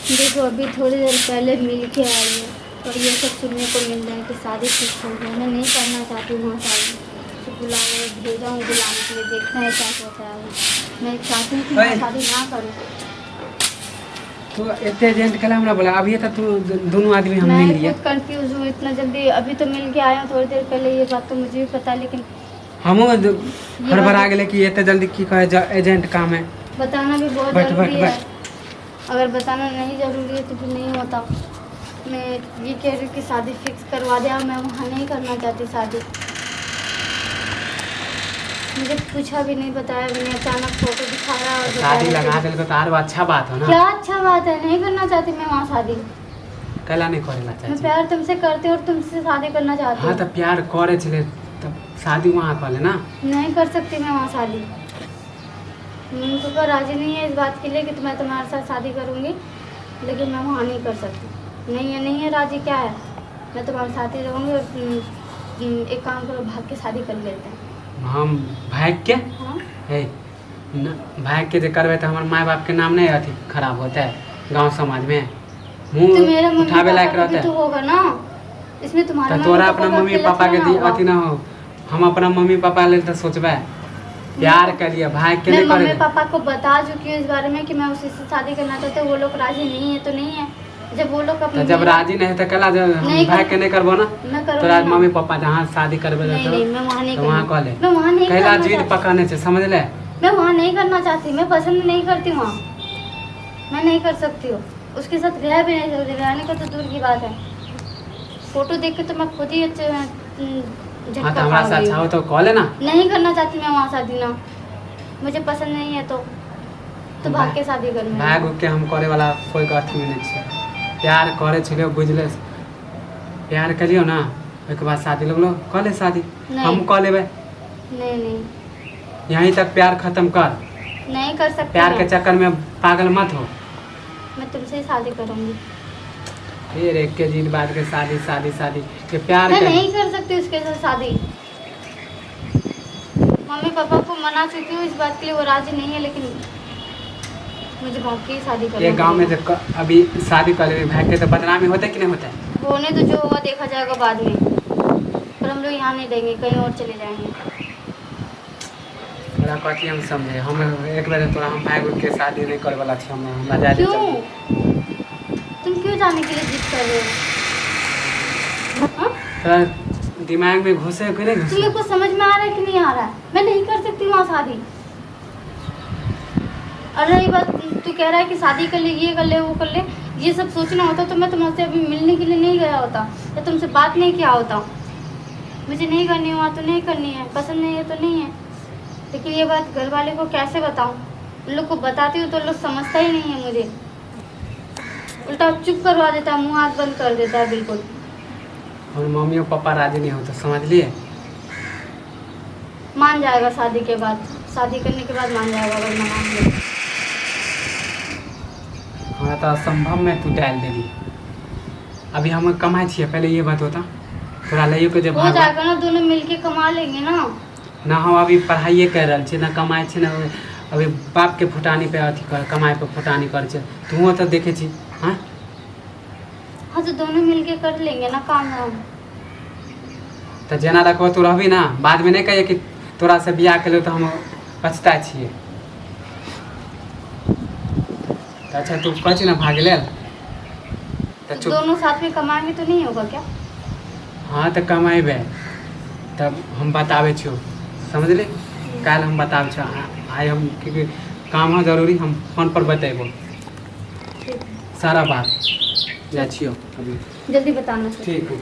देखो अभी थोड़ी देर पहले मिल के आई है और ये सब सुनने को मिल रहा है कि शादी फिक्स हो गई। मैं नहीं करना चाहती वहाँ शादी, तो भेजा हूँ बुलाने के लिए, देखना है क्या होता है। मैं चाहती हूँ कि मैं शादी ना करूँ। तो इतने एजेंट कल हमरा बोला अभी तक तू दोनों आदमी हम मिल लिए। मैं कंफ्यूज हूँ इतना जल्दी, अभी तो मिल के आया हूँ थोड़ी देर पहले, ये बात तो मुझे भी पता है, लेकिन हम हड़बड़ा गए कि इतने जल्दी की कहे एजेंट काम है। बताना भी बहुत जरूरी है, अगर बताना नहीं जरूरी है तो फिर नहीं होता। मैं ये कह रही हूँ कि शादी फिक्स करवा दिया, मैं वहाँ नहीं करना चाहती शादी। मुझे पूछा भी नहीं, बताया भी नहीं, अचानक फोटो दिखाया और शादी लगा दिल को तार अच्छा बात हो ना। क्या अच्छा बात है, नहीं करना चाहती मैं वहाँ शादी। कला नहीं करेला चाहती। मैं प्यार तुमसे करती और तुमसे शादी करना चाहती हूँ। हाँ तो प्यार करे चले तब शादी वहाँ कर ले ना। नहीं कर सकती मैं वहाँ शादी। मम्मी पापा राजी नहीं है इस बात के लिए कि मैं तुम्हारे साथ शादी करूँगी, लेकिन मैं वहाँ नहीं कर सकती। नहीं है राजी, क्या है, मैं तुम्हारे साथ ही रहूँगी। और एक काम करो, भाग के शादी कर लेते हैं। हम भाग के? हाँ भाग के जो करवे तो हमारे माँ बाप के नाम नहीं अथी खराब होता है गांव समाज में। मुँह उठावे लायक रहता है तो होगा ना इसमें तुम्हारा। तोरा अपना मम्मी पापा के अथी ना हो, हम अपना मम्मी पापा ले तो सोचबे प्यार के लिए भाग के नहीं करे। मम्मी पापा को बता चुकी हूँ इस बारे में कि मैं उसी से शादी करना चाहती हूँ, वो लोग राजी नहीं है तो नहीं है। जब वो लोग तो जब राजी नहीं है तो कला भाग के नहीं करबो ना। तोरा मम्मी पापा जहाँ शादी करबे तो वहाँ कह ले, मैं वहाँ नहीं कहला जीद पकाने से समझ ले। मैं वहाँ नहीं करना चाहती, मैं पसंद नहीं करती वहाँ, मैं नहीं कर सकती हूँ। उसके साथ रह भी नहीं सकती, रहने का तो दूर की बात है। फोटो देख के तो मैं खुद ही हाँ तो हमारा साथ चाहो तो कॉल है ना। नहीं करना चाहती मैं वहाँ शादी ना, मुझे पसंद नहीं है तो भाग के शादी करना। भाग के हम करे वाला कोई अथी में नहीं है। प्यार करे छलियो बुझले, प्यार करियो ना उसके बाद शादी लोग कह ले शादी, हम कह लेबे। नहीं यहीं तक प्यार खत्म कर, नहीं कर सकते। प्यार के चक्कर में पागल मत हो। मैं तुमसे ही शादी करूँगी। फिर एक के दिन बाद के शादी शादी शादी के प्यार मैं नहीं कर सकती उसके साथ शादी। मम्मी पापा को मना चुकी हूँ इस बात के लिए, वो राजी नहीं है, लेकिन मुझे भाग के शादी करनी है। ये गांव में जब अभी शादी कर ले भाग के तो बदनामी होता है कि नहीं होता है? होने तो जो होगा देखा जाएगा बाद में, पर हम लोग यहाँ नहीं देंगे, कहीं और चले जाएंगे। थोड़ा कथी हम समझे, हम एक बार तोरा हम भाग के शादी नहीं करे वाला छी। हम हमरा जाए क्यों तुम क्यों जाने के लिए जिद कर रहे हो? तो दिमाग में घुसे कि नहीं घुसे? तुम्हें कुछ समझ में आ रहा है कि नहीं आ रहा है? मैं नहीं कर सकती वहाँ शादी। और रही बात तू कह रहा है कि शादी कर ले, ये कर ले, वो कर ले, ये सब सोचना होता तो मैं तुमसे अभी मिलने के लिए नहीं गया होता या तुमसे बात नहीं किया होता। मुझे नहीं करनी वहाँ तो नहीं करनी है, पसंद नहीं है तो नहीं है। लेकिन ये बात घर वाले को कैसे बताऊँ? उन लोग को बताती हूँ तो लोग समझता ही नहीं है मुझे, उल्टा चुप करवा देता है, मुँह हाथ बंद कर देता है बिल्कुल। और मम्मी और पापा राजी नहीं होते समझ लिए। मान जाएगा शादी के बाद, शादी करने के बाद मान जाएगा, अगर मैं मान गई। हाँ तो असंभव में तू डाल देली। अभी हम कमाए छिए, पहले ये बात होता थोड़ा लइयो के जब हो जाएगा ना, दोनों मिलके कमा लेंगे ना हम अभी पढ़ाइए कर रहे छे ना, कमाए छे ना, अभी बाप के फुटानी पे अथी कर कमाए पे फुटानी कर छे। तू तो देखे छी। हाँ तो दोनों मिलके कर लेंगे ना काम हम। तो जेना रखो तू रहबी ना, बाद में नहीं कहिए कि तोरा से बियाह कर लो तो हम पछता छिए। तो अच्छा तू कह ना भाग ले तो दोनों साथ में कमाएंगे तो नहीं होगा क्या? हाँ तो कमाएबे तब हम बतावे छो, समझ ले। कल हम बतावे छो, आइ हम क्योंकि काम है जरूरी, हम फोन पर बतेबो सारा बात जा छियो। अभी जल्दी बताना। ठीक है।